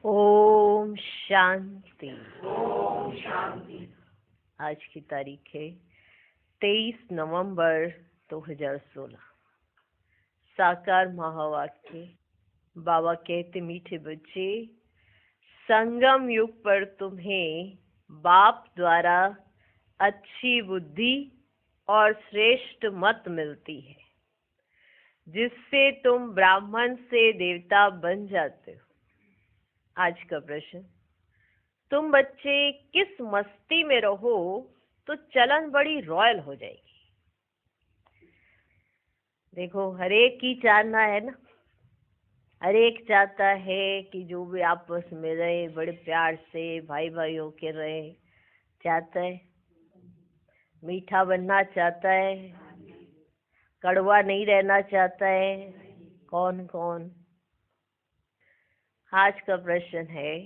ओम शांति। ओम शांति। आज की तारीख है 23 नवंबर 2016। साकार महावाक्य। बाबा कहते, मीठे बच्चे, संगम युग पर तुम्हें बाप द्वारा अच्छी बुद्धि और श्रेष्ठ मत मिलती है, जिससे तुम ब्राह्मण से देवता बन जाते हो। आज का प्रश्न, तुम बच्चे किस मस्ती में रहो तो चलन बड़ी रॉयल हो जाएगी। देखो, हर एक की चाहना है ना, हर एक चाहता है कि जो भी आपस में रहे बड़े प्यार से भाई भाई होके रहे, चाहता है, मीठा बनना चाहता है, कड़वा नहीं रहना चाहता है। कौन कौन? आज का प्रश्न है,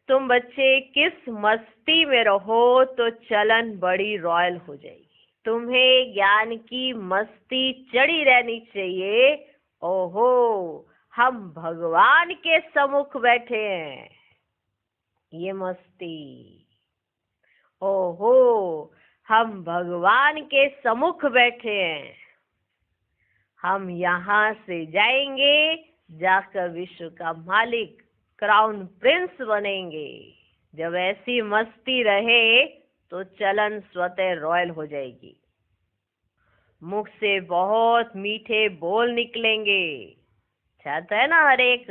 तुम बच्चे किस मस्ती में रहो तो चलन बड़ी रॉयल हो जाएगी। तुम्हें ज्ञान की मस्ती चढ़ी रहनी चाहिए। ओहो, हम भगवान के सम्मुख बैठे हैं, ये मस्ती। ओहो, हम भगवान के सम्मुख बैठे हैं, हम यहाँ से जाएंगे, जाकर विश्व का मालिक क्राउन प्रिंस बनेंगे। जब ऐसी मस्ती रहे तो चलन स्वतः रॉयल हो जाएगी। मुख से बहुत मीठे बोल निकलेंगे। चाहता है ना हर एक,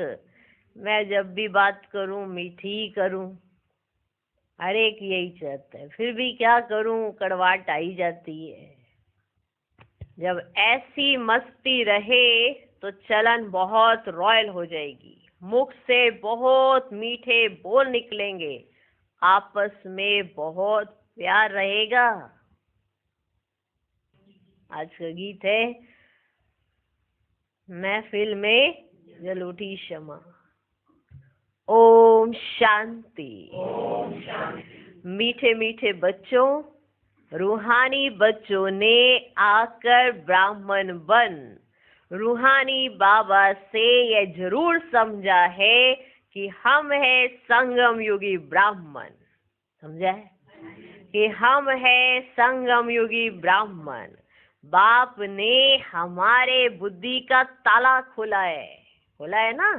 मैं जब भी बात करूं मीठी ही करूं। हर एक यही चाहता है, फिर भी क्या करूं, कड़वाहट आई जाती है। जब ऐसी मस्ती रहे तो चलन बहुत रॉयल हो जाएगी। मुख से बहुत मीठे बोल निकलेंगे, आपस में बहुत प्यार रहेगा। आज का गीत है, महफिल में जल उठी शमा। ओम शांति। ओम शांति। मीठे मीठे बच्चों, रूहानी बच्चों ने आकर ब्राह्मण बन रूहानी बाबा से यह जरूर समझा है कि हम है संगम युगी ब्राह्मण। समझा है कि हम है संगम युगी ब्राह्मण। बाप ने हमारे बुद्धि का ताला खोला है ना।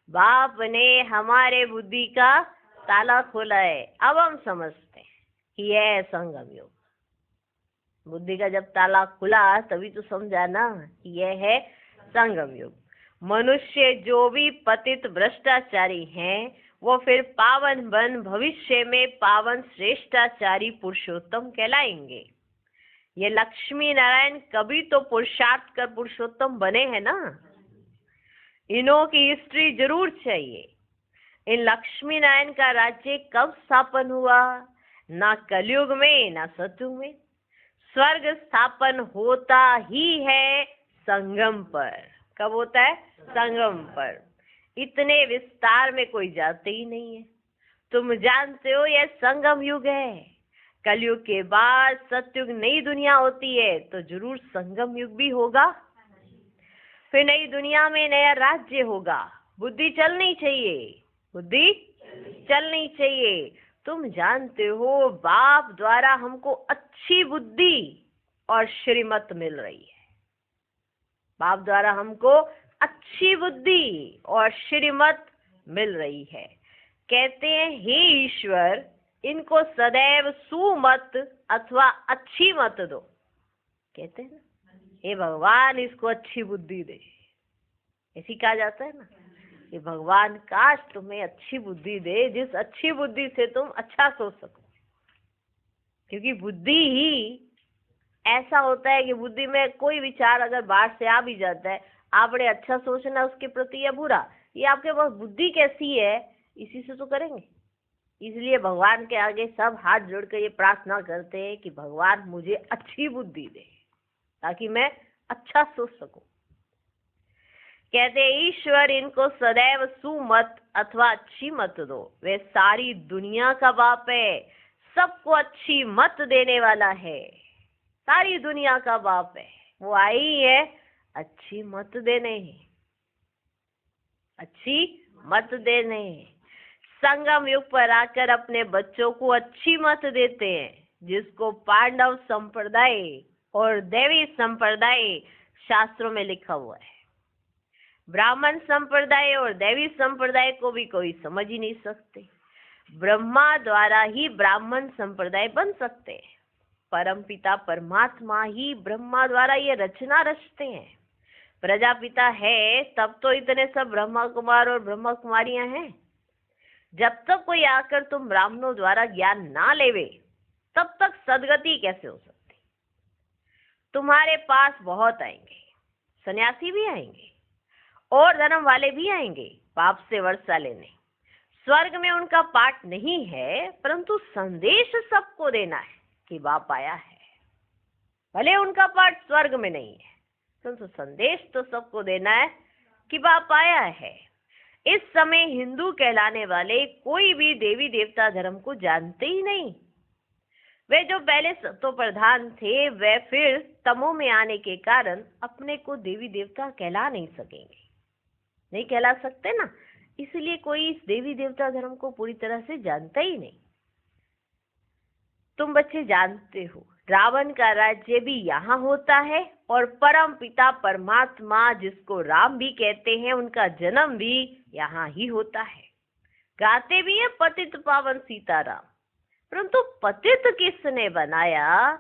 बाप ने हमारे बुद्धि का ताला खोला है। अब हम समझते हैं कि यह है संगम युग। बुद्धि का जब ताला खुला तभी तो समझा ना कि यह है संगम युग। मनुष्य जो भी पतित भ्रष्टाचारी हैं, वो फिर पावन बन भविष्य में पावन श्रेष्ठाचारी पुरुषोत्तम कहलाएंगे। ये लक्ष्मी नारायण कभी तो पुरुषार्थ कर पुरुषोत्तम बने हैं ना। इन्हों की हिस्ट्री जरूर चाहिए। इन लक्ष्मी नारायण का राज्य कब स्थापन हुआ? ना कलयुग में ना सतयुग में। स्वर्ग स्थापन होता ही है संगम पर। कब होता है? संगम पर। इतने विस्तार में कोई जाते ही नहीं है। तुम जानते हो यह संगम युग है। कलयुग के बाद सतयुग नई दुनिया होती है तो जरूर संगम युग भी होगा। फिर नई दुनिया में नया राज्य होगा। बुद्धि चलनी चाहिए, बुद्धि चलनी चाहिए। तुम जानते हो बाप द्वारा हमको अच्छी बुद्धि और श्रीमत मिल रही है। बाप द्वारा हमको अच्छी बुद्धि और श्रीमत मिल रही है। कहते हैं, हे ईश्वर, इनको सदैव सुमत अथवा अच्छी मत दो। कहते हैं ना, हे भगवान, इसको अच्छी बुद्धि दे। ऐसी कहा जाता है ना कि भगवान काश तुम्हें अच्छी बुद्धि दे, जिस अच्छी बुद्धि से तुम अच्छा सोच सको। क्योंकि बुद्धि ही ऐसा होता है कि बुद्धि में कोई विचार अगर बाहर से आ भी जाता है, आपने अच्छा सोचना उसके प्रति या बुरा, ये आपके पास बुद्धि कैसी है, इसी से तो करेंगे। इसलिए भगवान के आगे सब हाथ जोड़ कर ये प्रार्थना करते हैं कि भगवान मुझे अच्छी बुद्धि दे ताकि मैं अच्छा सोच सकूं। कहते, ईश्वर, इनको सदैव सुमत अथवा अच्छी मत दो। वे सारी दुनिया का बाप है, सबको अच्छी मत देने वाला है। सारी दुनिया का बाप है, वो आई है अच्छी मत देने। अच्छी मत देने। संगम युग पर आकर अपने बच्चों को अच्छी मत देते हैं, जिसको पांडव संप्रदाय और देवी संप्रदाय शास्त्रों में लिखा हुआ है। ब्राह्मण संप्रदाय और देवी संप्रदाय को भी कोई समझ ही नहीं सकते। ब्रह्मा द्वारा ही ब्राह्मण संप्रदाय बन सकते हैं। परमपिता परमात्मा ही ब्रह्मा द्वारा ये रचना रचते हैं। प्रजापिता है तब तो इतने सब ब्रह्मा कुमार और ब्रह्मा कुमारियां हैं। जब तक कोई आकर तुम ब्राह्मणों द्वारा ज्ञान ना लेवे, तब तक सदगति कैसे हो सकती? तुम्हारे पास बहुत आएंगे, सन्यासी भी आएंगे और धर्म वाले भी आएंगे पाप से वर्षा लेने। स्वर्ग में उनका पाठ नहीं है, परंतु संदेश सबको देना है कि बाप आया है। भले उनका पाठ स्वर्ग में नहीं है, परंतु संदेश तो सबको देना है कि बाप आया है। इस समय हिंदू कहलाने वाले कोई भी देवी देवता धर्म को जानते ही नहीं। वे जो पहले सतो प्रधान थे, वे फिर तमो में आने के कारण अपने को देवी देवता कहला नहीं सकेंगे, नहीं कहला सकते ना। इसलिए कोई इस देवी देवता धर्म को पूरी तरह से जानता ही नहीं। तुम बच्चे जानते हो, रावण का राज्य भी यहाँ होता है और परम पिता परमात्मा, जिसको राम भी कहते हैं, उनका जन्म भी यहाँ ही होता है। गाते भी है पतित पावन सीताराम, परंतु पतित किसने बनाया?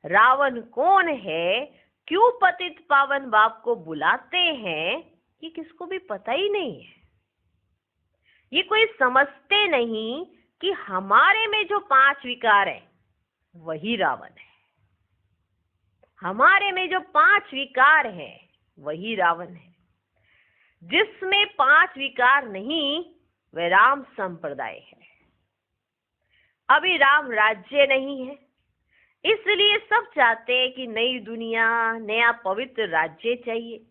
रावण कौन है? क्यों पतित पावन बाप को बुलाते हैं? ये किसको भी पता ही नहीं है। ये कोई समझते नहीं कि हमारे में जो 5 विकार है वही रावण है। हमारे में जो 5 विकार है वही रावण है। जिसमें 5 विकार नहीं, वह राम संप्रदाय है। अभी राम राज्य नहीं है, इसलिए सब चाहते हैं कि नई दुनिया, नया पवित्र राज्य चाहिए।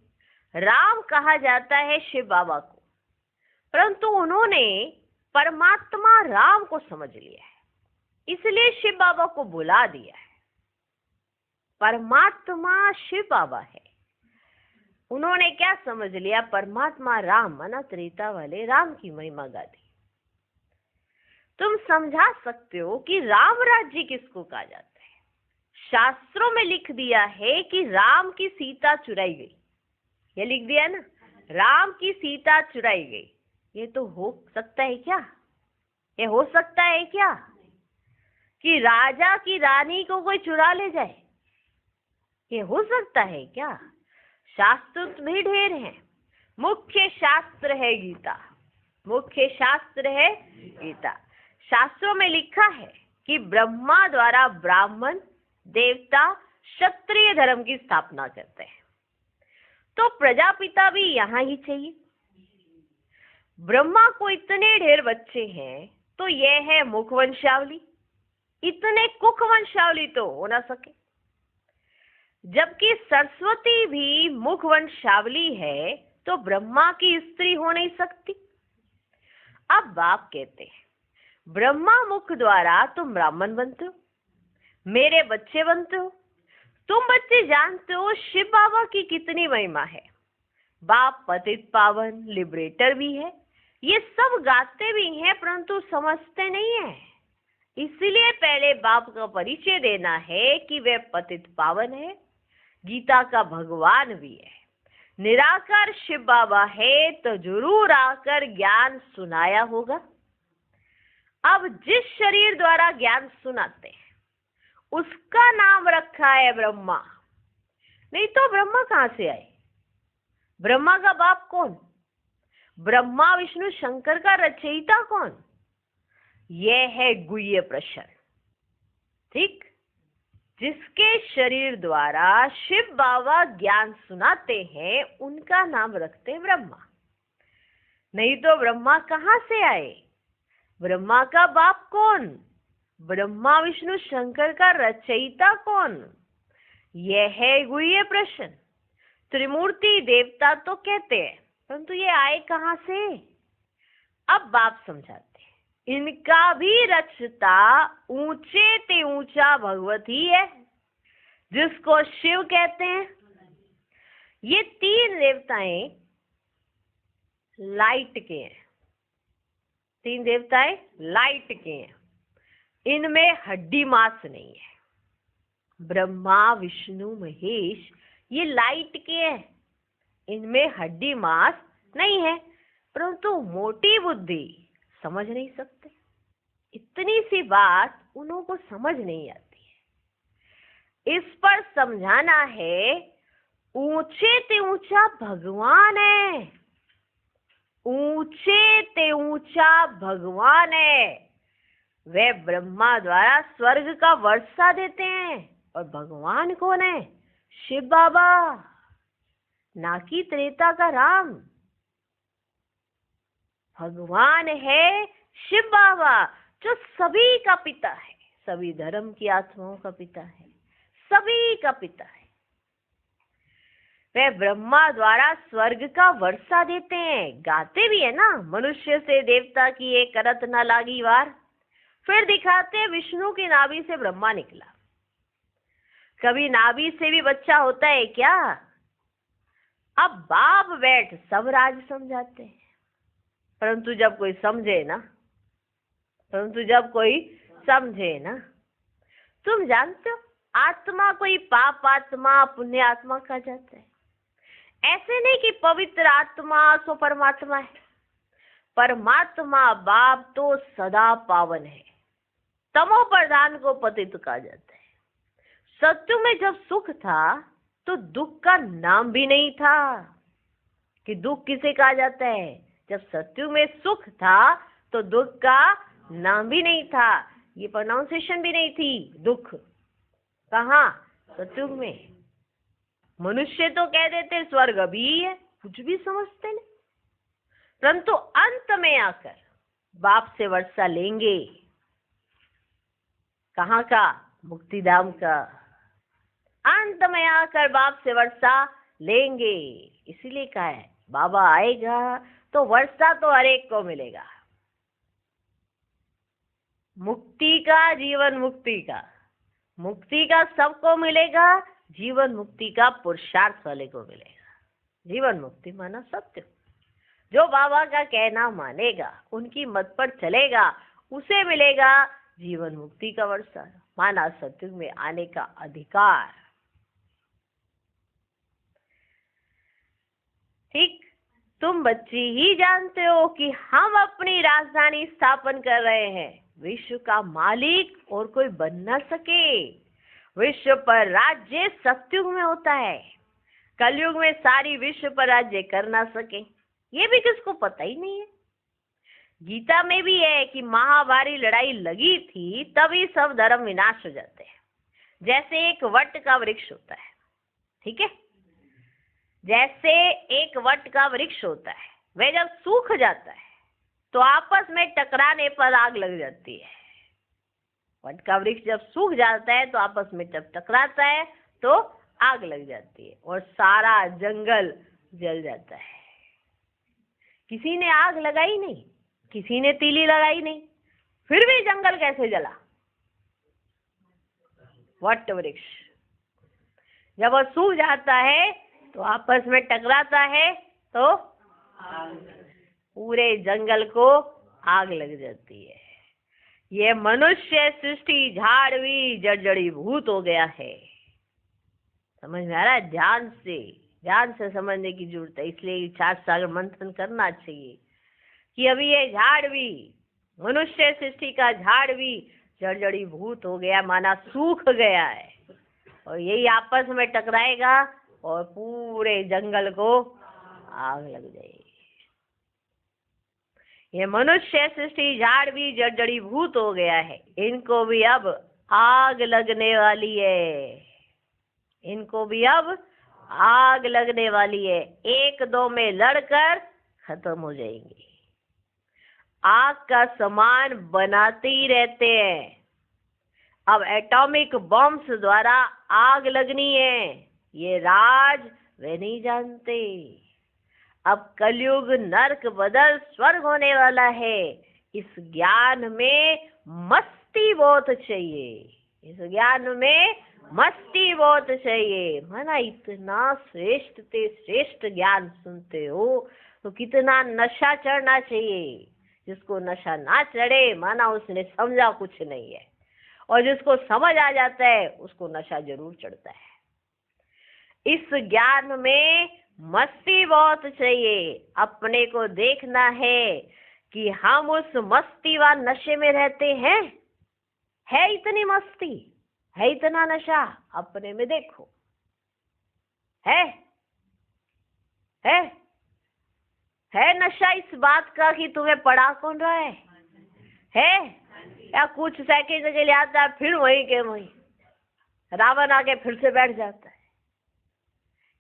राम कहा जाता है शिव बाबा को, परंतु उन्होंने परमात्मा राम को समझ लिया है, इसलिए शिव बाबा को बुला दिया है। परमात्मा शिव बाबा है, उन्होंने क्या समझ लिया? परमात्मा राम, मना त्रेता वाले राम की महिमा गा दी। तुम समझा सकते हो कि राम राज्य किसको कहा जाता है? शास्त्रों में लिख दिया है कि राम की सीता चुराई गई। ये लिख दिया ना, राम की सीता चुराई गई। ये तो हो सकता है क्या? ये हो सकता है क्या कि राजा की रानी को कोई चुरा ले जाए? ये हो सकता है क्या? शास्त्र भी ढेर हैं। मुख्य शास्त्र है गीता, मुख्य शास्त्र है गीता। शास्त्रों में लिखा है कि ब्रह्मा द्वारा ब्राह्मण, देवता, क्षत्रिय धर्म की स्थापना करते हैं, तो प्रजापिता भी यहाँ ही चाहिए। ब्रह्मा को इतने ढेर बच्चे हैं, तो यह है मुख वंशावली। इतने कुख वंशावली तो हो ना सके। जबकि सरस्वती भी मुख वंशावली है, तो ब्रह्मा की स्त्री हो नहीं सकती। अब बाप कहते हैं, ब्रह्मा मुख द्वारा तुम ब्राह्मण बनते हो, मेरे बच्चे बनते हो। तुम बच्चे जानते हो शिव बाबा की कितनी महिमा है। बाप पतित पावन लिबरेटर भी है, ये सब गाते भी हैं, परंतु समझते नहीं है। इसलिए पहले बाप का परिचय देना है कि वे पतित पावन है, गीता का भगवान भी है, निराकार शिव बाबा है, तो जरूर आकर ज्ञान सुनाया होगा। अब जिस शरीर द्वारा ज्ञान सुनाते हैं, उसका नाम रखा है ब्रह्मा। नहीं तो ब्रह्मा कहां से आए? ब्रह्मा का बाप कौन? ब्रह्मा विष्णु शंकर का रचयिता कौन? यह है गुह्य प्रश्न। ठीक, जिसके शरीर द्वारा शिव बाबा ज्ञान सुनाते हैं, उनका नाम रखते हैं ब्रह्मा। नहीं तो ब्रह्मा कहां से आए? ब्रह्मा का बाप कौन? ब्रह्मा विष्णु शंकर का रचयिता कौन? यह है गुह्य प्रश्न। त्रिमूर्ति देवता तो कहते हैं, परंतु ये आए कहां से? अब बाप समझाते हैं, इनका भी रचता ऊंचे ते ऊंचा भगवत ही है, जिसको शिव कहते हैं। ये 3 देवताएं लाइट के हैं, तीन देवताएं लाइट के हैं, इनमें हड्डी मांस नहीं है। ब्रह्मा, विष्णु, महेश ये लाइट के हैं, इनमें हड्डी मांस नहीं है, परंतु मोटी बुद्धि समझ नहीं सकते। इतनी सी बात उन्हों को समझ नहीं आती है। इस पर समझाना है, ऊंचे ते ऊंचा भगवान है, ऊंचे ते ऊंचा भगवान है। वे ब्रह्मा द्वारा स्वर्ग का वर्षा देते हैं, और भगवान कौन है? शिव बाबा, ना कि त्रेता का राम। भगवान है शिव बाबा, जो सभी का पिता है, सभी धर्म की आत्माओं का पिता है, सभी का पिता है। वे ब्रह्मा द्वारा स्वर्ग का वर्षा देते हैं, गाते भी है ना, मनुष्य से देवता की एक करत न लागी वार। फिर दिखाते हैं विष्णु की नाभि से ब्रह्मा निकला। कभी नाभि से भी बच्चा होता है क्या? अब बाप बैठ सब राज समझाते हैं, परंतु जब कोई समझे ना, तुम जानते हो आत्मा कोई पाप आत्मा पुण्य आत्मा कहा जाता है। ऐसे नहीं कि पवित्र आत्मा सो परमात्मा है। परमात्मा बाप तो सदा पावन है, तमो प्रधान को पतित कहा जाता है। सत्य में जब सुख था तो दुख का नाम भी नहीं था, कि दुख किसे कहा जाता है। जब सत्य में सुख था तो दुख का नाम भी नहीं था, ये प्रोनाउंसिएशन भी नहीं थी दुख। कहाँ? सत्युग में। मनुष्य तो कह देते स्वर्ग अभी है, कुछ भी समझते नहीं, परंतु अंत में आकर बाप से वर्षा लेंगे। कहाँ का? मुक्तिधाम का। अंत में आकर बाप से वर्षा लेंगे। इसीलिए कहा है बाबा आएगा तो वर्षा तो हर एक को मिलेगा। मुक्ति का, जीवन मुक्ति का सबको मिलेगा, जीवन मुक्ति का पुरुषार्थ वाले को मिलेगा। जीवन मुक्ति माना सत्य। जो बाबा का कहना मानेगा, उनकी मत पर चलेगा, उसे मिलेगा जीवन मुक्ति का वर्षा, माना सत्युग में आने का अधिकार। ठीक, तुम बच्चे ही जानते हो कि हम अपनी राजधानी स्थापन कर रहे हैं। विश्व का मालिक और कोई बन न सके। विश्व पर राज्य सत्युग में होता है, कलयुग में सारी विश्व पर राज्य कर ना सके, ये भी किसको पता ही नहीं है। गीता में भी है कि महाभारी लड़ाई लगी थी, तभी सब धर्म विनाश हो जाते हैं। जैसे एक वट का वृक्ष होता है, ठीक है, जैसे एक वट का वृक्ष होता है, वह जब सूख जाता है तो आपस में टकराने पर आग लग जाती है। वट का वृक्ष जब सूख जाता है तो आपस में जब टकराता है तो आग लग जाती है और सारा जंगल जल जाता है। किसी ने आग लगाई नहीं, किसी ने तीली लगाई नहीं, फिर भी जंगल कैसे जला? वट वृक्ष जब वह सूख जाता है तो आपस में टकराता है तो पूरे जंगल को आग लग जाती है। ये मनुष्य सृष्टि झाड़वी जड़जड़ी भूत हो गया है। समझ में आ रहा है? ध्यान से समझने की जरूरत है। इसलिए 4 सागर मंथन करना चाहिए कि अभी ये झाड़वी, मनुष्य सृष्टि का झाड़वी जड़जड़ी भूत हो गया, माना सूख गया है, और यही आपस में टकराएगा और पूरे जंगल को आग लग जाएगी। ये मनुष्य सृष्टि झाड़ भी जड़जड़ी भूत हो गया है, इनको भी अब आग लगने वाली है, इनको भी अब आग लगने वाली है। 1-2 में लड़कर खत्म हो जाएंगे। आग का सामान बनाते ही रहते हैं। अब एटॉमिक बॉम्ब्स द्वारा आग लगनी है, ये राज वे नहीं जानते। अब कलयुग नरक बदल स्वर्ग होने वाला है। इस ज्ञान में मस्ती बहुत चाहिए, इस ज्ञान में मस्ती बहुत चाहिए। माना इतना श्रेष्ठ से श्रेष्ठ ज्ञान सुनते हो तो कितना नशा चढ़ना चाहिए, जिसको नशा ना चढ़े माना उसने समझा कुछ नहीं है, और जिसको समझ आ जाता है उसको नशा जरूर चढ़ता है। इस ज्ञान में मस्ती बहुत चाहिए। अपने को देखना है कि हम उस मस्ती व नशे में रहते हैं। है इतनी मस्ती, है इतना नशा, अपने में देखो। है है नशा इस बात का कि तुम्हें पढ़ा कौन रहा है? या कुछ सेकंड के लिए आता है फिर वहीं के वहीं रावण आके फिर से बैठ जाता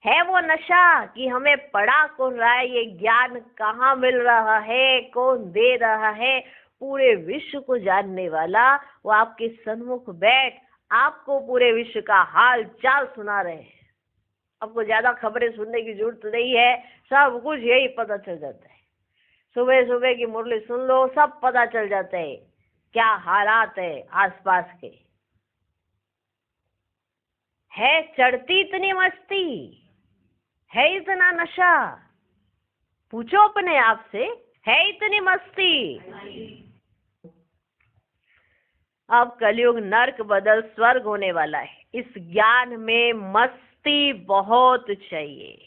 है वो नशा कि हमें पढ़ा कौन रहा है, ये ज्ञान कहाँ मिल रहा है, कौन दे रहा है? पूरे विश्व को जानने वाला वो आपके सन्मुख बैठ आपको पूरे विश्व का हाल चाल सुना रहे हैं। आपको ज्यादा खबरें सुनने की जरूरत नहीं है, सब कुछ यही पता चल जाता है। सुबह सुबह की मुरली सुन लो, सब पता चल जाता है क्या हालात है आसपास के। है चढ़ती इतनी मस्ती, है इतना नशा? पूछो अपने आप से, है इतनी मस्ती? अब कलयुग नर्क बदल स्वर्ग होने वाला है। इस ज्ञान में मस्ती बहुत चाहिए।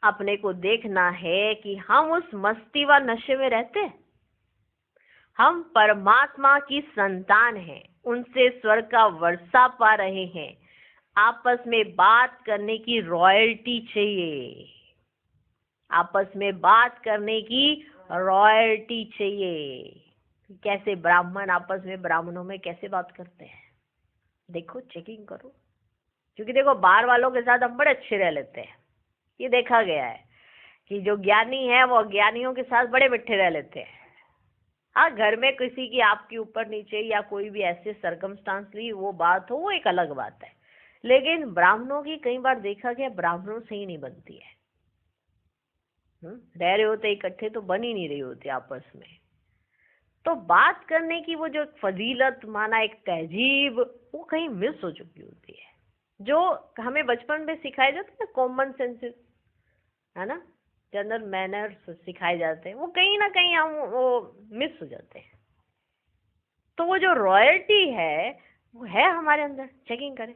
अपने को देखना है कि हम उस मस्ती व नशे में रहते हैं। हम परमात्मा की संतान हैं, उनसे स्वर्ग का वर्षा पा रहे हैं। आपस में बात करने की रॉयल्टी चाहिए, आपस में बात करने की रॉयल्टी चाहिए। कैसे ब्राह्मण आपस में ब्राह्मणों में कैसे बात करते हैं, देखो, चेकिंग करो। क्योंकि देखो बाहर वालों के साथ हम बड़े अच्छे रह लेते हैं, ये देखा गया है कि जो ज्ञानी है वो अज्ञानियों के साथ बड़े मिठे रह लेते हैं। हाँ, घर में किसी की आपके ऊपर नीचे या कोई भी ऐसे सर्कमस्टांसली वो बात हो, वो एक अलग बात है। लेकिन ब्राह्मणों की कई बार देखा गया ब्राह्मणों से ही नहीं बनती है। रह रहे होते इकट्ठे तो बन ही नहीं रही होती आपस में। तो बात करने की वो जो फजीलत माना एक तहजीब, वो कहीं मिस हो चुकी होती है। जो हमें बचपन में सिखाए जाते हैं ना, कॉमन सेंसेस है ना, जनरल मैनर्स सिखाए जाते हैं, वो कहीं ना कहीं हम वो मिस हो जाते हैं। तो वो जो रॉयल्टी है वो है हमारे अंदर, चेकिंग करें।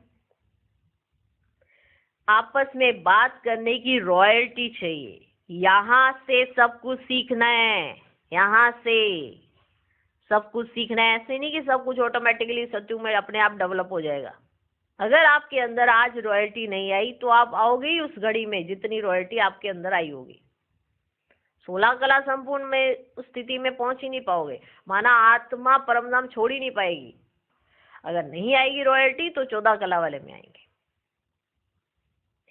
आपस में बात करने की रॉयल्टी चाहिए। यहाँ से सब कुछ सीखना है, यहाँ से सब कुछ सीखना है। ऐसे नहीं कि सब कुछ ऑटोमेटिकली सत्युग में अपने आप डेवलप हो जाएगा। अगर आपके अंदर आज रॉयल्टी नहीं आई तो आप आओगे ही उस घड़ी में जितनी रॉयल्टी आपके अंदर आई होगी। 16 कला संपूर्ण में उस स्थिति में पहुंच ही नहीं पाओगे, माना आत्मा परम धाम छोड़ ही नहीं पाएगी। अगर नहीं आएगी रॉयल्टी तो 14 कला वाले में आएंगे।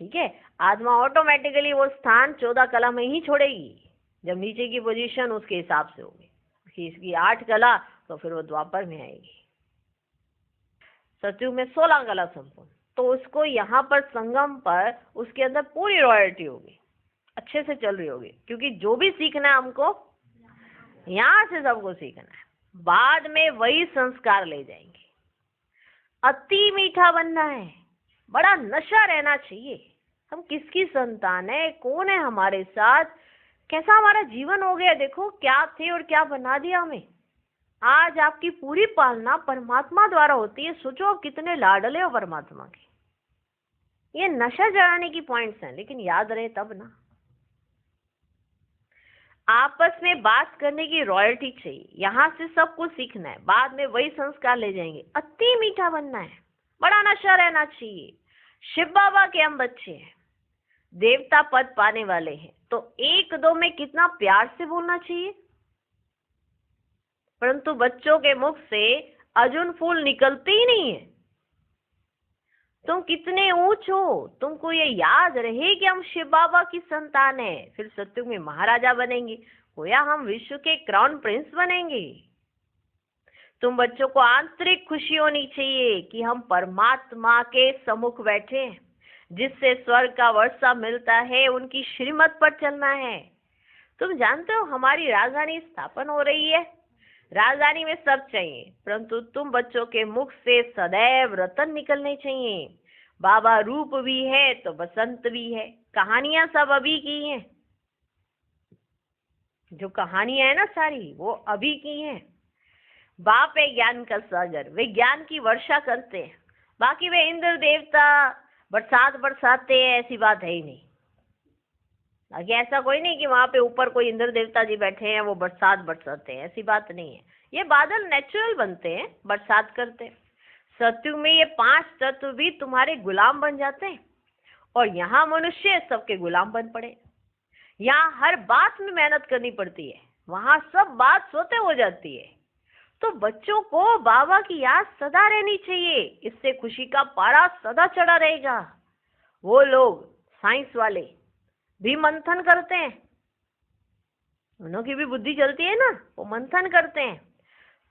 ठीक है, आत्मा ऑटोमेटिकली वो स्थान 14 कला में ही छोड़ेगी, जब नीचे की पोजीशन उसके हिसाब से होगी। इसकी 8 कला तो फिर वो द्वापर में आएगी। सतयुग में 16 कला संपूर्ण, तो उसको यहाँ पर संगम पर उसके अंदर पूरी रॉयल्टी होगी, अच्छे से चल रही होगी। क्योंकि जो भी सीखना है हमको यहाँ से सबको सीखना है, बाद में वही संस्कार ले जाएंगे। अति मीठा बनना है, बड़ा नशा रहना चाहिए। हम किसकी संतान है, कौन है हमारे साथ, कैसा हमारा जीवन हो गया, देखो क्या थे और क्या बना दिया हमें। आज आपकी पूरी पालना परमात्मा द्वारा होती है। सोचो आप कितने लाडले हो परमात्मा के। ये नशा जगाने की पॉइंट्स हैं, लेकिन याद रहे तब ना। आपस में बात करने की रॉयल्टी चाहिए, यहाँ से सब कुछ सीखना है, बाद में वही संस्कार ले जाएंगे। अति मीठा बनना है, बड़ा नशा रहना चाहिए। शिव बाबा के हम बच्चे हैं, देवता पद पाने वाले हैं, तो एक दो में कितना प्यार से बोलना चाहिए। परंतु बच्चों के मुख से अर्जुन फूल निकलते ही नहीं है। तुम कितने ऊंच हो, तुमको ये याद रहे कि हम शिव बाबा की संतान है। फिर सत्युग में महाराजा बनेंगे, या हम विश्व के क्राउन प्रिंस बनेंगे। तुम बच्चों को आंतरिक खुशी होनी चाहिए कि हम परमात्मा के सम्मुख बैठे हैं, जिससे स्वर्ग का वर्षा मिलता है, उनकी श्रीमत पर चलना है। तुम जानते हो हमारी राजधानी स्थापन हो रही है, राजधानी में सब चाहिए, परंतु तुम बच्चों के मुख से सदैव रतन निकलने चाहिए। बाबा रूप भी है तो बसंत भी है, कहानियां सब अभी की हैं। जो कहानियां है ना सारी वो अभी की हैं। बाप है ज्ञान का सागर, वे ज्ञान की वर्षा करते हैं। बाकी वे इंद्र देवता बरसात बरसाते हैं ऐसी बात है ही नहीं। बाकी ऐसा कोई नहीं कि वहां पे ऊपर कोई इंद्र देवता जी बैठे हैं वो बरसात बरसाते हैं, ऐसी बात नहीं है। ये बादल नेचुरल बनते हैं, बरसात करते हैं। सत्युग में ये 5 तत्व भी तुम्हारे गुलाम बन जाते हैं और यहाँ मनुष्य सबके गुलाम बन पड़े। यहाँ हर बात में मेहनत करनी पड़ती है, वहां सब बात सोते हो जाती है। तो बच्चों को बाबा की याद सदा रहनी चाहिए, इससे खुशी का पारा सदा चढ़ा रहेगा। वो लोग साइंस वाले भी मंथन करते हैं, उनकी भी बुद्धि चलती है ना, वो मंथन करते हैं।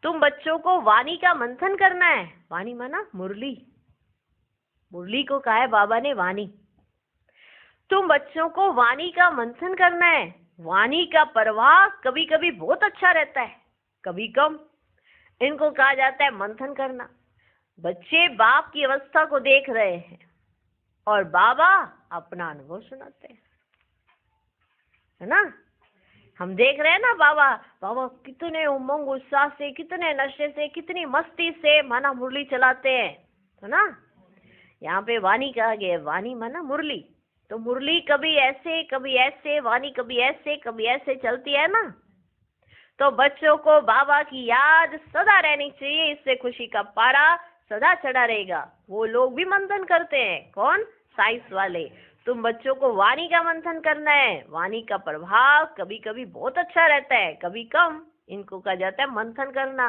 तुम बच्चों को वाणी का मंथन करना है। वाणी माना मुरली, मुरली को कहा है बाबा ने वाणी। तुम बच्चों को वाणी का मंथन करना है। वाणी का प्रवाह कभी कभी बहुत अच्छा रहता है, कभी कम। इनको कहा जाता है मंथन करना। बच्चे बाप की अवस्था को देख रहे हैं और बाबा अपना अनुभव सुनाते हैं, है ना। हम देख रहे हैं ना बाबा कितने उमंग उत्साह से, कितने नशे से, कितनी मस्ती से माना मुरली चलाते हैं, है ना। यहाँ पे वाणी कहा गया, वाणी माना मुरली। तो मुरली कभी ऐसे, वाणी कभी ऐसे चलती है ना। तो बच्चों को बाबा की याद सदा रहनी चाहिए, इससे खुशी का पारा सदा चढ़ा रहेगा। वो लोग भी मंथन करते हैं, कौन? साइंस वाले। तुम बच्चों को वाणी का मंथन करना है। वाणी का प्रभाव कभी कभी बहुत अच्छा रहता है, कभी कम। इनको कहा जाता है मंथन करना।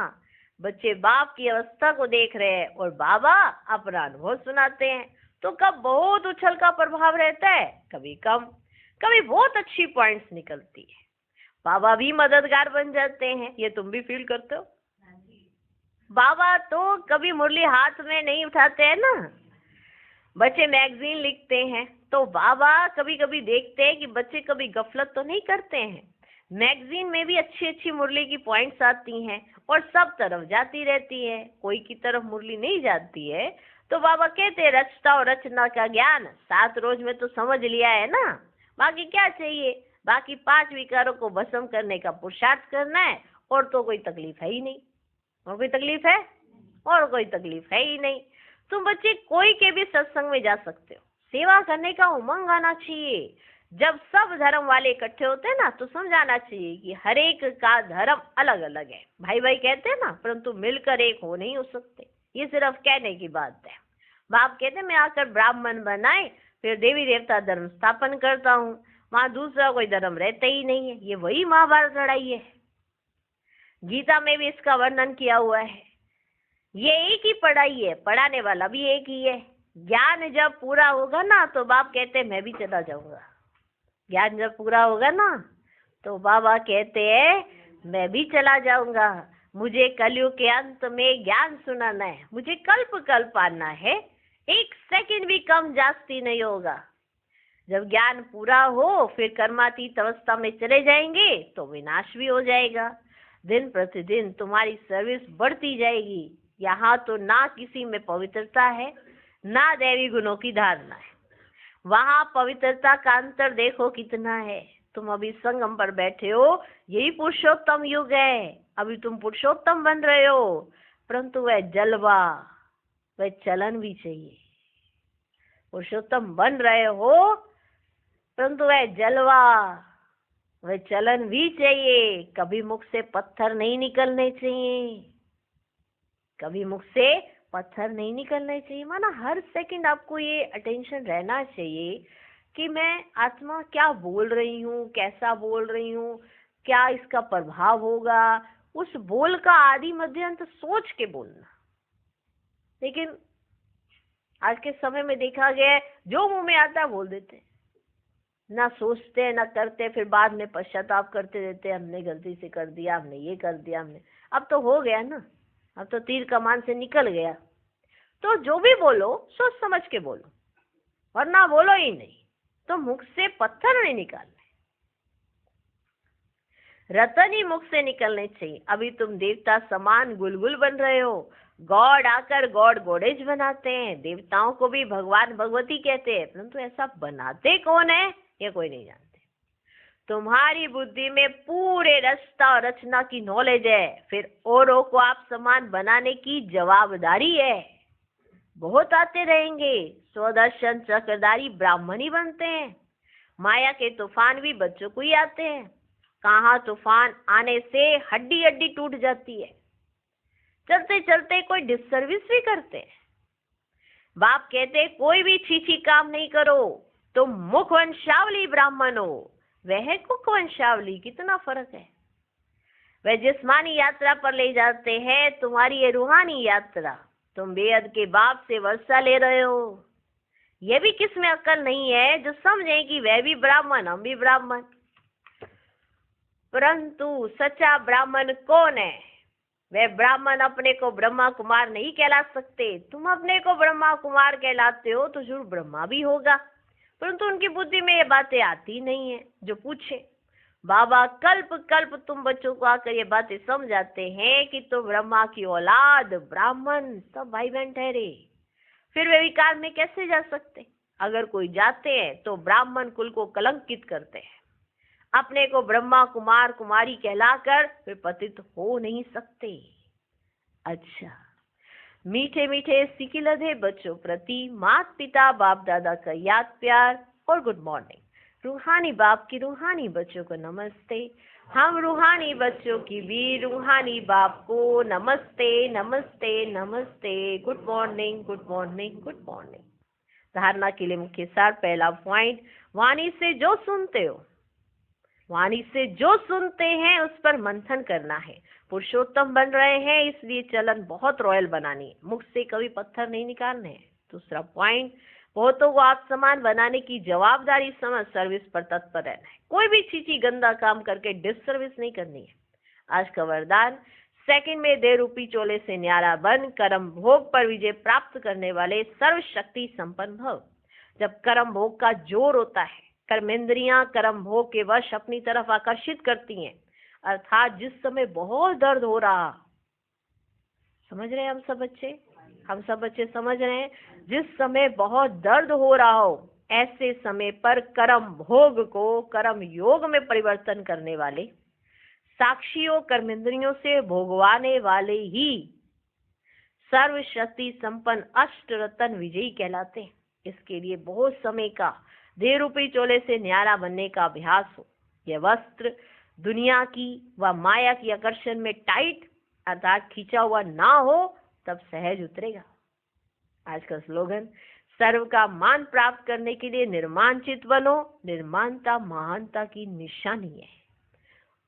बच्चे बाप की अवस्था को देख रहे हैं और बाबा अपना अनुभव सुनाते हैं। तो कब बहुत उछल का प्रभाव रहता है, कभी कम। कभी बहुत अच्छी पॉइंट्स निकलती है, बाबा भी मददगार बन जाते हैं। ये तुम भी फील करते हो। बाबा तो कभी मुरली हाथ में नहीं उठाते हैं ना। बच्चे मैगजीन लिखते हैं तो बाबा कभी कभी देखते हैं कि बच्चे कभी गफलत तो नहीं करते हैं। मैगजीन में भी अच्छी अच्छी मुरली की पॉइंट्स आती हैं और सब तरफ जाती रहती है, कोई की तरफ मुरली नहीं जाती है। तो बाबा कहते हैं रचता और रचना का ज्ञान 7 रोज में तो समझ लिया है ना, बाकी क्या चाहिए। बाकी 5 विकारों को भस्म करने का पुरुषार्थ करना है और तो कोई तकलीफ है ही नहीं। और कोई तकलीफ है? और कोई तकलीफ है ही नहीं। तुम बच्चे कोई के भी सत्संग में जा सकते हो, सेवा करने का उमंग आना चाहिए। जब सब धर्म वाले इकट्ठे होते हैं ना तो समझाना चाहिए कि हर एक का धर्म अलग अलग है। भाई भाई कहते हैं ना, परंतु मिलकर एक हो नहीं हो सकते। ये सिर्फ कहने की बात है। बाप कहते हैं मैं आकर ब्राह्मण बनाए फिर देवी देवता धर्म स्थापन करता हूँ, वहां दूसरा कोई धर्म रहता ही नहीं है। ये वही महाभारत लड़ाई है। गीता में भी इसका वर्णन किया हुआ है। ये एक ही पढ़ाई है, पढ़ाने वाला भी एक ही है। ज्ञान जब पूरा होगा ना तो बाप कहते हैं मैं भी चला जाऊंगा। ज्ञान जब पूरा होगा ना तो बाबा कहते हैं मैं भी चला जाऊंगा। मुझे कलयुग के अंत में ज्ञान सुनाना है, मुझे कल्प कल्प आना है, 1 सेकंड भी कम जास्ती नहीं होगा। जब ज्ञान पूरा हो फिर कर्मातीत अवस्था में चले जाएंगे तो विनाश भी हो जाएगा। दिन प्रतिदिन तुम्हारी सर्विस बढ़ती जाएगी। यहाँ तो ना किसी में पवित्रता है ना दैवी गुणों की धारणा है। वहाँ पवित्रता का अंतर देखो कितना है। तुम अभी संगम पर बैठे हो, यही पुरुषोत्तम युग है। अभी तुम पुरुषोत्तम बन रहे हो, परंतु वह जलवा, वह चलन भी चाहिए। पुरुषोत्तम बन रहे हो परंतु वह जलवा, वह चलन भी चाहिए। कभी मुख से पत्थर नहीं निकलने चाहिए, कभी मुख से पत्थर नहीं निकलने चाहिए। माना हर सेकंड आपको ये अटेंशन रहना चाहिए कि मैं आत्मा क्या बोल रही हूँ, कैसा बोल रही हूँ, क्या इसका प्रभाव होगा। उस बोल का आदि मध्य अंत सोच के बोलना। लेकिन आज के समय में देखा गया है जो मुंह में आता है बोल देते हैं, ना सोचते ना करते, फिर बाद में पश्चाताप करते रहते हमने गलती से कर दिया, हमने ये कर दिया, हमने। अब तो हो गया ना, अब तो तीर कमान से निकल गया। तो जो भी बोलो सोच समझ के बोलो, वरना बोलो ही नहीं। तो मुख से पत्थर नहीं निकालने, रतन ही मुख से निकलने चाहिए। अभी तुम देवता समान गुलगुल बन रहे हो। गॉड आकर गॉड गॉडेज बनाते हैं, देवताओं को भी भगवान भगवती कहते हैं, परंतु ऐसा बनाते कौन है ये कोई नहीं जानते। तुम्हारी बुद्धि में पूरे रास्ता और रचना की नॉलेज है, फिर औरों को आप समान बनाने की जवाबदारी है। बहुत आते रहेंगे, स्वदर्शन चक्रधारी ब्राह्मण ही बनते हैं। माया के तूफान भी बच्चों को ही आते हैं। कहाँ तूफान आने से हड्डी हड्डी टूट जाती है, चलते चलते कोई डिससर्विस भी करते हैं। बाप कहते कोई भी छीछी काम नहीं करो, तुम मुखवंशावली ब्राह्मण हो, वह कुखवंशावली, कितना फर्क है। वह जिस्मानी यात्रा पर ले जाते हैं, तुम्हारी ये रूहानी यात्रा। तुम बेहद के बाप से वर्षा ले रहे हो। यह भी किसमें अक्ल नहीं है जो समझे कि वह भी ब्राह्मण, हम भी ब्राह्मण। परंतु सच्चा ब्राह्मण कौन है? वह ब्राह्मण अपने को ब्रह्मा कुमार नहीं कहला सकते। तुम अपने को ब्रह्मा कुमार कहलाते हो तो जरूर ब्रह्मा भी होगा, परंतु उनकी बुद्धि में ये बातें आती नहीं है। जो पूछे बाबा कल्प कल्प तुम बच्चों को आकर ये बातें समझाते हैं कि तुम ब्रह्मा की औलाद, ब्राह्मण सब भाई बहन ठहरे, फिर वे विकार में कैसे जा सकते? अगर कोई जाते हैं तो ब्राह्मण कुल को कलंकित करते हैं। अपने को ब्रह्मा कुमार कुमारी कहलाकर वे पतित हो नहीं सकते। अच्छा, मीठे मीठे सिकिलधे बच्चों प्रति माता पिता बाप दादा का याद प्यार और गुड मॉर्निंग। रूहानी बाप की रूहानी बच्चों को नमस्ते। हम रूहानी बच्चों की भी रूहानी बाप को नमस्ते नमस्ते नमस्ते। Good morning good morning good morning. धारणा के लिए मुख्य सार, पहला पॉइंट, वाणी से जो सुनते हो, वाणी से जो सुनते हैं उस पर मंथन करना है। पुरुषोत्तम बन रहे हैं इसलिए चलन बहुत रॉयल बनानी है, मुख से कभी पत्थर नहीं निकालने हैं। दूसरा पॉइंट, बहुतों को आप समान बनाने की जवाबदारी समझ सर्विस पर तत्पर रहना है। कोई भी चीची गंदा काम करके डिससर्विस नहीं करनी है। आज का वरदान, सेकंड में देह रूपी चोले से न्यारा बन कर्म भोग पर विजय प्राप्त करने वाले सर्वशक्ति संपन्न भव। जब कर्म भोग का जोर होता है, कर्मेंद्रियां कर्म भोग के वश अपनी तरफ आकर्षित करती हैं, अर्थात जिस समय बहुत दर्द हो रहा, समझ रहे हैं हम सब बच्चे समझ रहे हैं, जिस समय बहुत दर्द हो रहा हो, ऐसे समय पर कर्म भोग को कर्म योग में परिवर्तन करने वाले, साक्षियों कर्मेंद्रियों से भोगवाने वाले ही सर्वशक्ति संपन्न अष्ट रतन विजयी कहलाते हैं। इसके लिए बहुत समय का देह रूपी चोले से न्यारा बनने का अभ्यास हो। यह वस्त्र दुनिया की व माया की आकर्षण में टाइट अर्थात खींचा हुआ ना हो, तब सहज उतरेगा। आज का स्लोगन, सर्व का मान प्राप्त करने के लिए निर्माणचित बनो, निर्माणता महानता की निशानी है।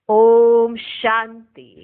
ओम शांति।